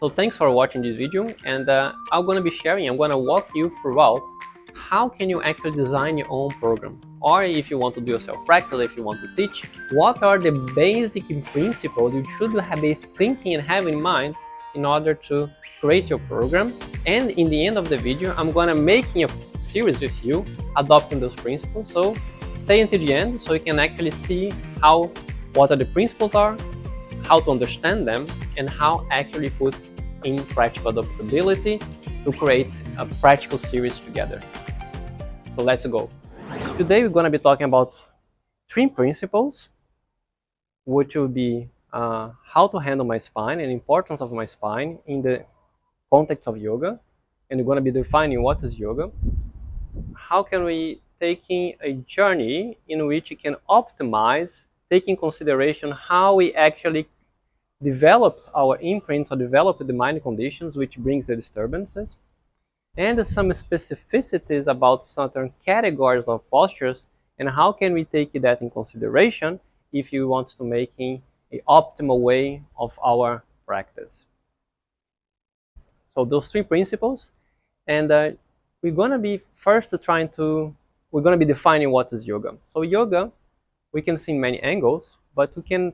So thanks for watching this video, and I'm gonna walk you throughout how can you actually design your own program, or if you want to do yourself practice, if you want to teach, what are the basic principles you should be thinking and have in mind in order to create your program. And in the end of the video, I'm gonna making a series with you adopting those principles. So stay until the end so you can actually see what are the principles are, how to understand them, and how actually put in practical adaptability to create a practical series together. So let's go. Today we're going to be talking about three principles, which will be how to handle my spine and importance of my spine in the context of yoga. And we're going to be defining what is yoga. How can we taking a journey in which we can optimize, taking consideration how we actually developed our imprint or developed the mind conditions which brings the disturbances, and some specificities about certain categories of postures and how can we take that in consideration if you want to making an optimal way of our practice. So those three principles, and we're going to be we're going to be defining what is yoga. So yoga, we can see many angles, but we can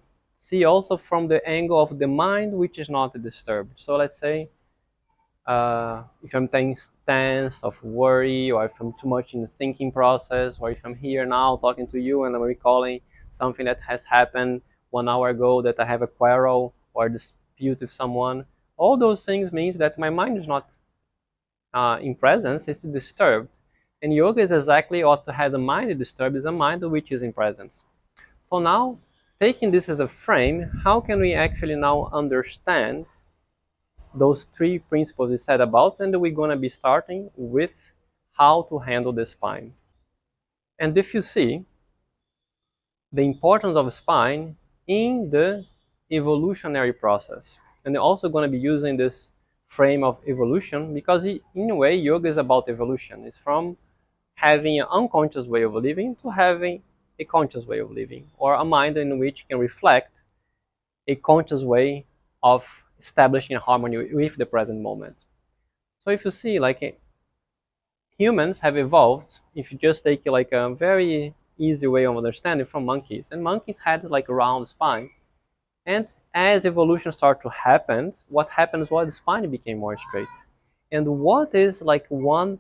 see also from the angle of the mind which is not disturbed. So let's say if I'm tense of worry, or if I'm too much in the thinking process, or if I'm here now talking to you and I'm recalling something that has happened 1 hour ago, that I have a quarrel or dispute with someone, all those things means that my mind is not in presence, it's disturbed. And yoga is exactly what to have the mind disturbed, is a mind which is in presence. So now, taking this as a frame, how can we actually now understand those three principles we said about? And we're going to be starting with how to handle the spine. And if you see the importance of spine in the evolutionary process, and they're also going to be using this frame of evolution because in a way yoga is about evolution. It's from having an unconscious way of living to having a conscious way of living, or a mind in which can reflect a conscious way of establishing a harmony with the present moment. So if you see, like, humans have evolved, if you just take like a very easy way of understanding, from monkeys. And monkeys had like a round spine. And as evolution started to happen, what happens was the spine became more straight. And what is like one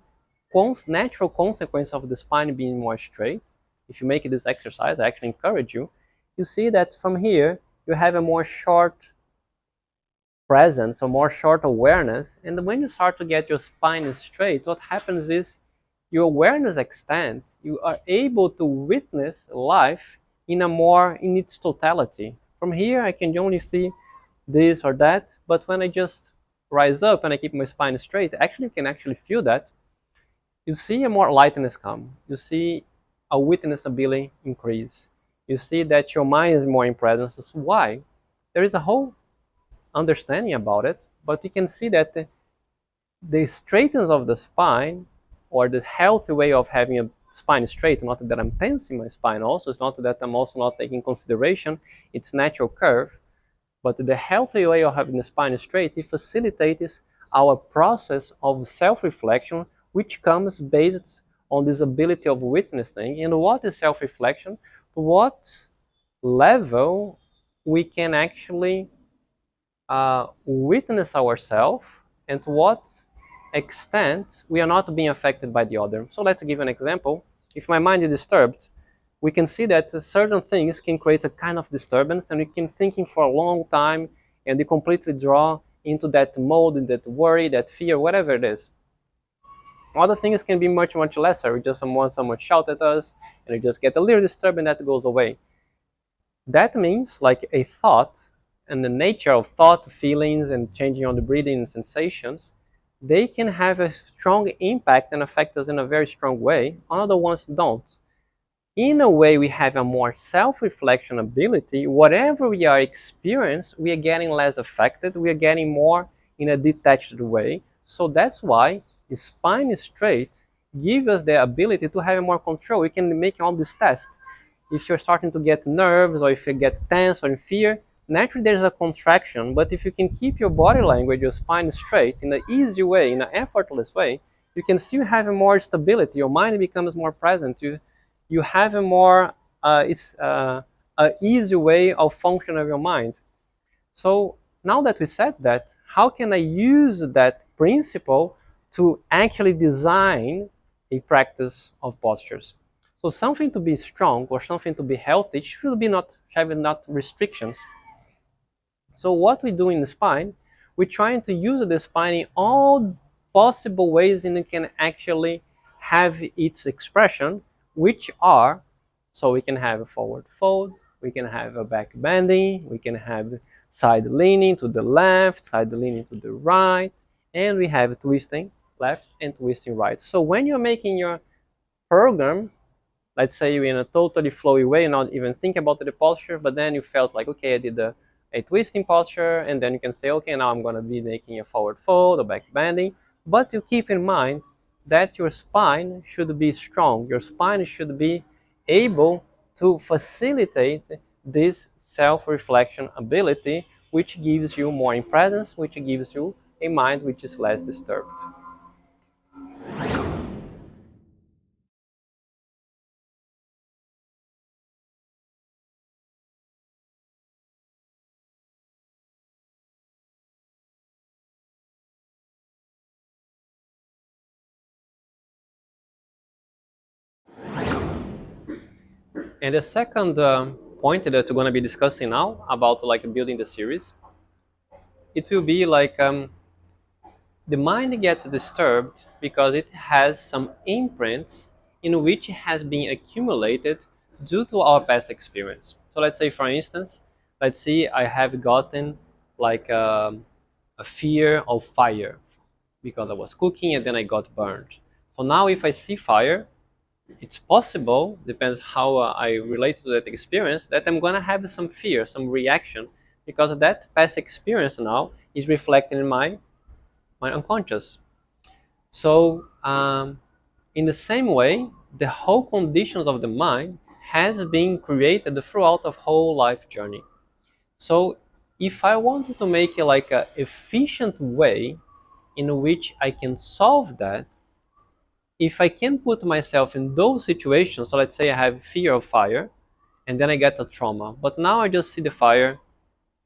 natural consequence of the spine being more straight, if you make this exercise, I actually encourage you, you see that from here you have a more short presence, or more short awareness. And when you start to get your spine straight, what happens is your awareness extends. You are able to witness life in its totality. From here I can only see this or that, but when I just rise up and I keep my spine straight, actually you can actually feel that. You see a more lightness come. You see a witness ability increase. You see that your mind is more in presence. Why? There is a whole understanding about it, but you can see that the straightness of the spine, or the healthy way of having a spine straight, not that I'm tensing my spine also, it's not that I'm also not taking consideration its natural curve, but the healthy way of having the spine straight, it facilitates our process of self-reflection, which comes based on this ability of witnessing. And what is self-reflection? To what level we can actually witness ourselves, and to what extent we are not being affected by the other. So let's give an example. If my mind is disturbed, we can see that certain things can create a kind of disturbance, and we can thinking for a long time, and we completely draw into that mode, that worry, that fear, whatever it is. Other things can be much, much lesser. We just want someone shout at us, and we just get a little disturbed, and that goes away. That means like a thought, and the nature of thought, feelings, and changing on the breathing and sensations, they can have a strong impact and affect us in a very strong way. Other ones don't. In a way, we have a more self-reflection ability. Whatever we are experiencing, we are getting less affected. We are getting more in a detached way. So that's why the spine is straight gives us the ability to have more control. We can make all these tests. If you're starting to get nerves, or if you get tense or in fear, naturally there's a contraction, but if you can keep your body language, your spine straight in an easy way, in an effortless way, you can still have a more stability. Your mind becomes more present. You have a more it's a easy way of function of your mind. So now that we said that, how can I use that principle to actually design a practice of postures? So something to be strong or something to be healthy should be not have not restrictions. So what we do in the spine, we're trying to use the spine in all possible ways and it can actually have its expression, which are, so we can have a forward fold, we can have a back bending, we can have side leaning to the left, side leaning to the right, and we have twisting left and twisting right. So when you're making your program, let's say you're in a totally flowy way, not even think about the posture, but then you felt like, okay, I did a twisting posture, and then you can say, okay, now I'm going to be making a forward fold or back bending. But you keep in mind that your spine should be strong. Your spine should be able to facilitate this self-reflection ability, which gives you more in presence, which gives you a mind which is less disturbed. And the second point that we're going to be discussing now about like building the series, it will be like the mind gets disturbed because it has some imprints in which has been accumulated due to our past experience. So let's say, for instance, let's see, I have gotten like a fear of fire because I was cooking and then I got burned. So now if I see fire, it's possible, depends how I relate to that experience, that I'm gonna have some fear, some reaction, because that past experience now is reflected in my unconscious. So in the same way, the whole conditions of the mind has been created throughout the whole life journey. So if I wanted to make it like a efficient way in which I can solve that, if I can put myself in those situations, so let's say I have fear of fire, and then I get a trauma, but now I just see the fire,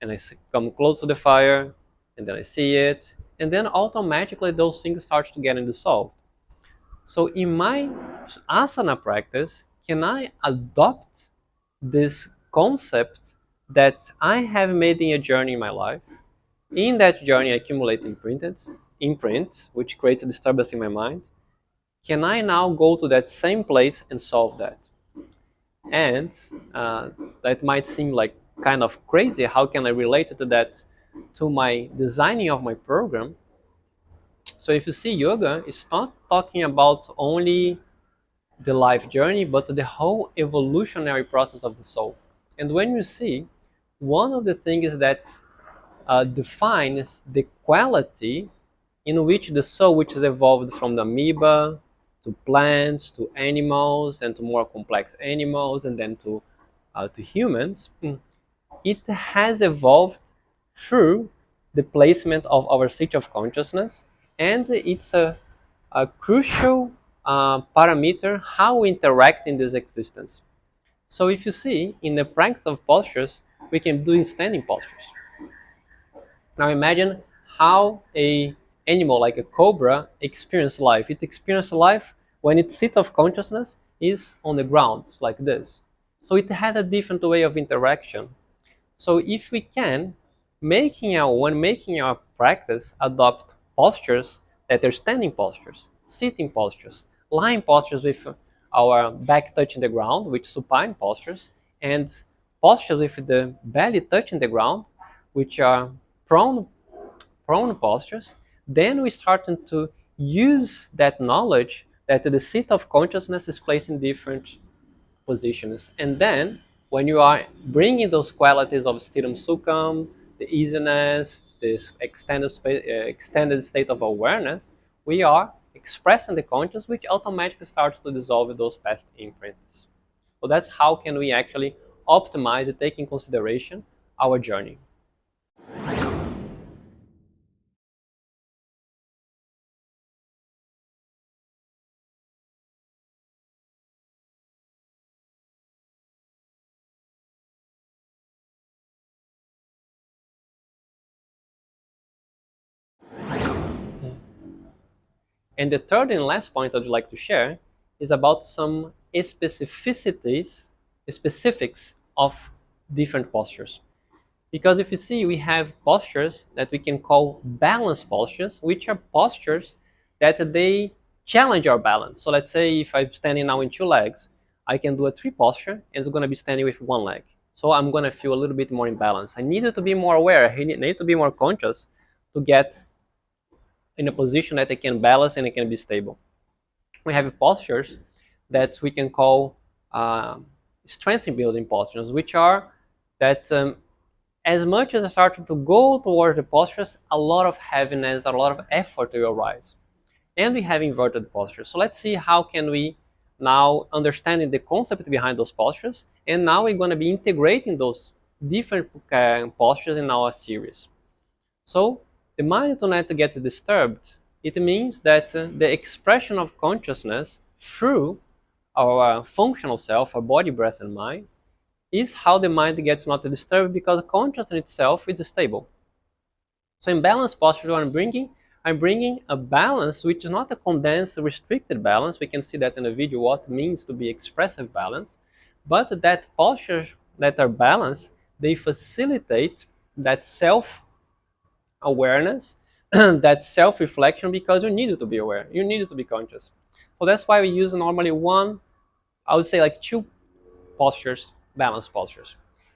and come close to the fire, and then I see it, and then automatically those things start to get dissolved. So in my asana practice, can I adopt this concept that I have made in a journey in my life? In that journey, I accumulate imprints, which create a disturbance in my mind. Can I now go to that same place and solve that? And that might seem like kind of crazy. How can I relate to that to my designing of my program? So if you see yoga, it's not talking about only the life journey, but the whole evolutionary process of the soul. And when you see, one of the things that defines the quality in which the soul, which is evolved from the amoeba to plants to animals and to more complex animals and then to humans, it has evolved through the placement of our state of consciousness, and it's a crucial parameter how we interact in this existence. So if you see, in the practice of postures, we can do standing postures. Now imagine how a animal like a cobra experiences life. It experiences life when its seat of consciousness is on the ground, like this. So it has a different way of interaction. So if we can, when making our practice, adopt postures that are standing postures, sitting postures, lying postures with our back touching the ground, which supine postures, and postures with the belly touching the ground, which are prone prone postures, then we starting to use that knowledge that the seat of consciousness is placed in different positions. And then when you are bringing those qualities of stiram sukham, the easiness, this extended state of awareness, we are expressing the conscious, which automatically starts to dissolve those past imprints. So that's how can we actually optimize and take in consideration our journey. And the third and last point I'd like to share is about some specifics of different postures. Because if you see, we have postures that we can call balance postures, which are postures that they challenge our balance. So let's say if I'm standing now in two legs, I can do a tree posture and it's going to be standing with one leg. So I'm going to feel a little bit more imbalanced. I needed to be more aware. I need to be more conscious to get in a position that I can balance and I can be stable. We have postures that we can call strength building postures, which are that as much as I start to go towards the postures, a lot of heaviness, a lot of effort will arise. And we have inverted postures. So let's see how can we now understanding the concept behind those postures, and now we're going to be integrating those different postures in our series. So the mind do not get disturbed. It means that the expression of consciousness through our functional self, our body, breath, and mind, is how the mind gets not disturbed because consciousness itself is stable. So in balanced posture, I'm bringing a balance which is not a condensed, restricted balance. We can see that in the video what it means to be expressive balance, but that postures that are balanced, they facilitate that self-awareness, that self-reflection, because you need to be aware, you need to be conscious. So that's why we use normally I would say like two postures, balanced postures,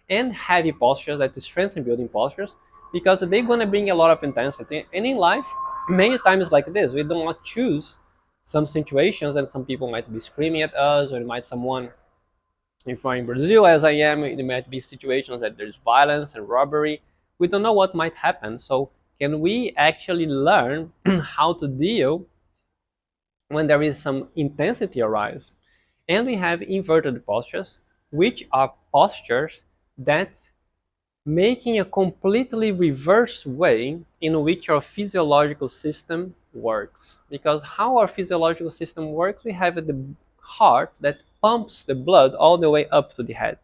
and heavy postures, that is strength building postures, because they're going to bring a lot of intensity. And in life, many times like this, we do not choose some situations, and some people might be screaming at us, or someone, if we're in Brazil as I am, there might be situations that there's violence and robbery. We don't know what might happen. So can we actually learn how to deal when there is some intensity arise? And we have inverted postures, which are postures that making a completely reverse way in which our physiological system works. Because how our physiological system works, we have the heart that pumps the blood all the way up to the head.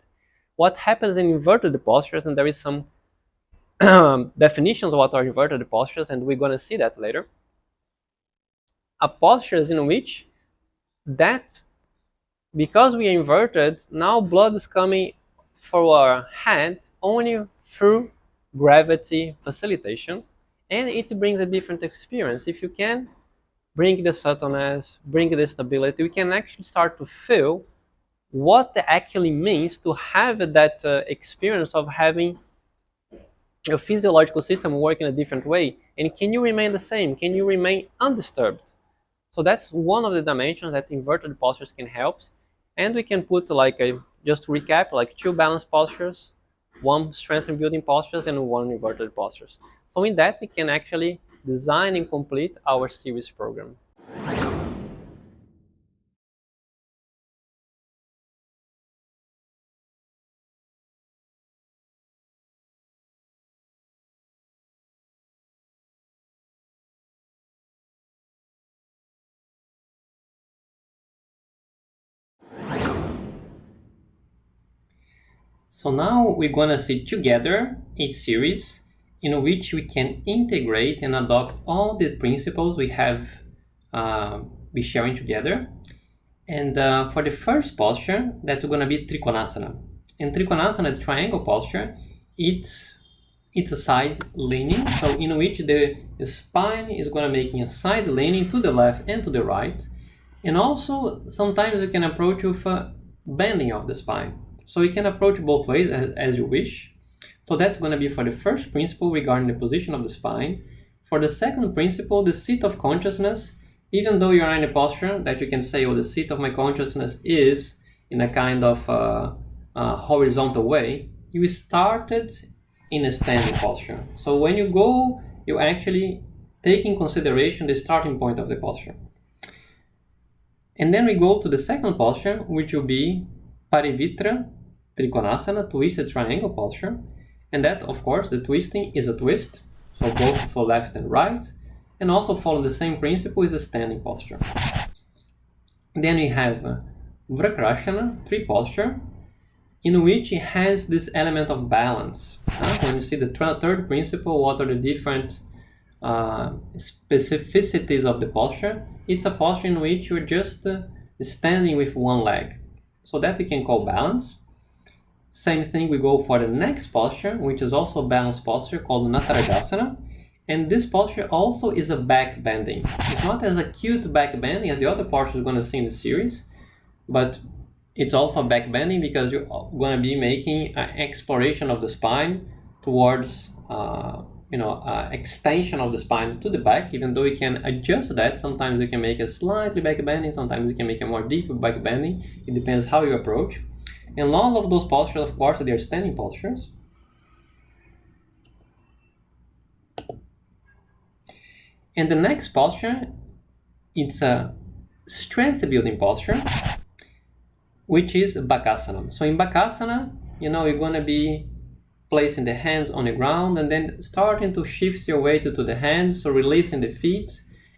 What happens in inverted postures, and there is some definitions of what are inverted postures, and we're going to see that later, are postures in which that because we are inverted, now blood is coming for our head only through gravity facilitation, and it brings a different experience. If you can bring the subtleness, bring the stability, we can actually start to feel what it actually means to have that experience of having your physiological system work in a different way. And can you remain the same? Can you remain undisturbed? So that's one of the dimensions that inverted postures can help. And we can put just to recap, like two balanced postures, one strength and building postures, and one inverted postures. So in that, we can actually design and complete our series program. So now we're gonna see together a series in which we can integrate and adopt all the principles we have been sharing together. And for the first posture, that's gonna be Trikonasana. And Trikonasana, the triangle posture, it's a side leaning, so in which the spine is gonna making a side leaning to the left and to the right. And also sometimes you can approach with a bending of the spine. So you can approach both ways as you wish. So that's going to be for the first principle regarding the position of the spine. For the second principle, the seat of consciousness, even though you are in a posture that you can say, oh, the seat of my consciousness is in a kind of horizontal way, you started in a standing posture. So when you go, you actually take in consideration the starting point of the posture. And then we go to the second posture, which will be Parivitra Trikonasana, twisted triangle posture. And that, of course, the twisting is a twist, so both for left and right, and also following the same principle is a standing posture. Then we have Vrakrashana, tree posture, in which it has this element of balance. When you see the third principle, what are the different specificities of the posture? It's a posture in which you're just standing with one leg. So that we can call balance. Same thing, we go for the next posture, which is also a balanced posture called Natarajasana. And this posture also is a back bending. It's not as acute back bending as the other postures you're going to see in the series, but it's also back bending because you're going to be making an exploration of the spine towards extension of the spine to the back. Even though you can adjust that, sometimes you can make a slightly back bending, sometimes you can make a more deep back bending. It depends how you approach. And all of those postures, of course, they are standing postures. And the next posture, it's a strength building posture, which is Bakasana. So in Bakasana, you're going to be placing the hands on the ground and then starting to shift your weight to the hands, so releasing the feet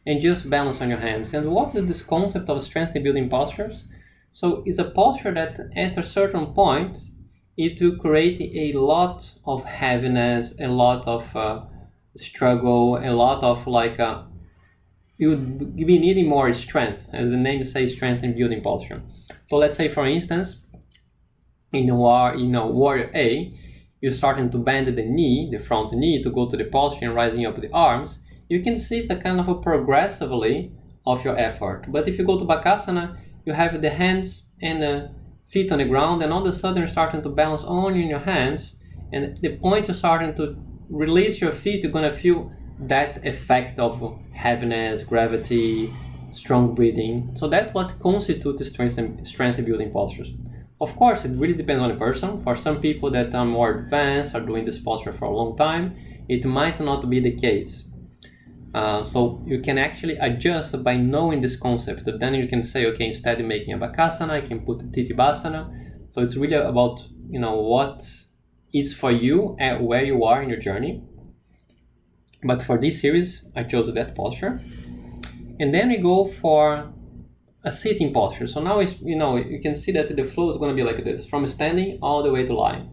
and just balance on your hands. And what is this concept of strength building postures? So it's a posture that at a certain point, it will create a lot of heaviness, a lot of struggle, a lot of you'll be needing more strength, as the name says, strength and building posture. So let's say, for instance, in Warrior A, you're starting to bend the knee, the front knee, to go to the posture and rising up the arms. You can see it's a kind of a progressively of your effort. But if you go to Bakasana, you have the hands and the feet on the ground, and all of a sudden you're starting to balance only in your hands, and the point you're starting to release your feet, you're going to feel that effect of heaviness, gravity, strong breathing. So that's what constitutes strength building postures. Of course, it really depends on the person. For some people that are more advanced, are doing this posture for a long time, it might not be the case. So you can actually adjust by knowing this concept. Then you can say, okay, instead of making a Bakasana, I can put Titibhasana. So it's really about what is for you and where you are in your journey. But for this series, I chose that posture. And then we go for a sitting posture. So now you can see that the flow is going to be like this, from standing all the way to lying.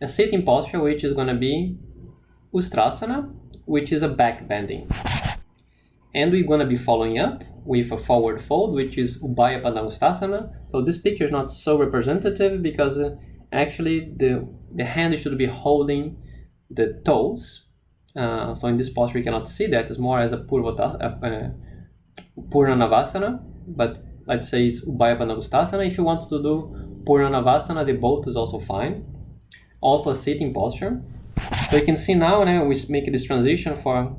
A sitting posture, which is going to be Ustrasana, which is a back bending. And we're going to be following up with a forward fold, which is Ubhaya Padangusthasana. So this picture is not so representative because actually the hand should be holding the toes. So in this posture you cannot see that. It's more as a Purnanavasana, but let's say it's Ubhaya Padangusthasana. If you want to do Purnanavasana, the both is also fine. Also a sitting posture. So you can see now we make this transition for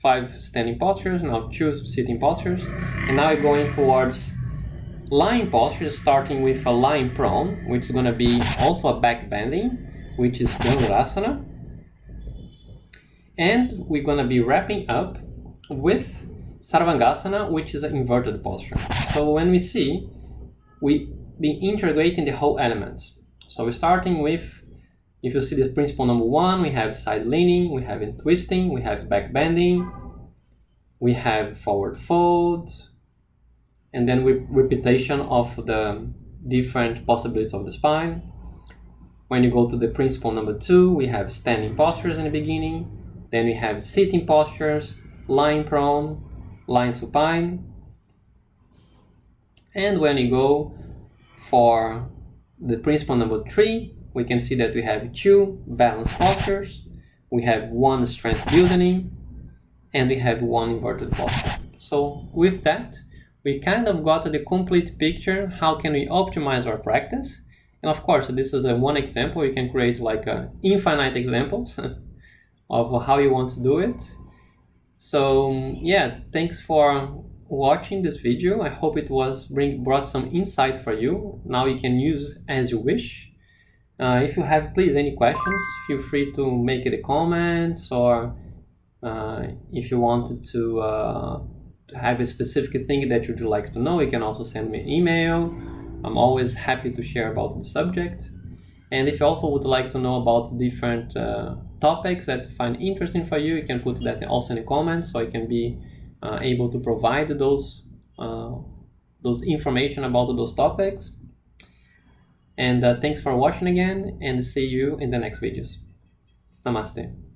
5 standing postures, now 2 sitting postures, and now we're going towards lying postures, starting with a lying prone, which is going to be also a back bending, which is Dhanurasana. And we're going to be wrapping up with Sarvangasana, which is an inverted posture. So when we see, we be integrating the whole elements. So we're starting with, if you see this principle number 1, we have side leaning, we have twisting, we have back bending, we have forward fold, and then repetition of the different possibilities of the spine. When you go to the principle number 2, we have standing postures in the beginning, then we have sitting postures, lying prone, lying supine. And when you go for the principle number 3, we can see that we have 2 balanced postures, we have 1 strength building, and we have 1 inverted posture. So with that, we kind of got the complete picture. How can we optimize our practice? And of course, this is one example. You can create infinite examples of how you want to do it. So yeah, thanks for watching this video. I hope it brought some insight for you. Now you can use as you wish. If you have, please, any questions, feel free to make it a comment, or if you wanted to have a specific thing that you'd like to know, you can also send me an email. I'm always happy to share about the subject. And if you also would like to know about different topics that you find interesting for you, you can put that also in the comments, so I can be able to provide those information about those topics. And thanks for watching again, and see you in the next videos. Namaste.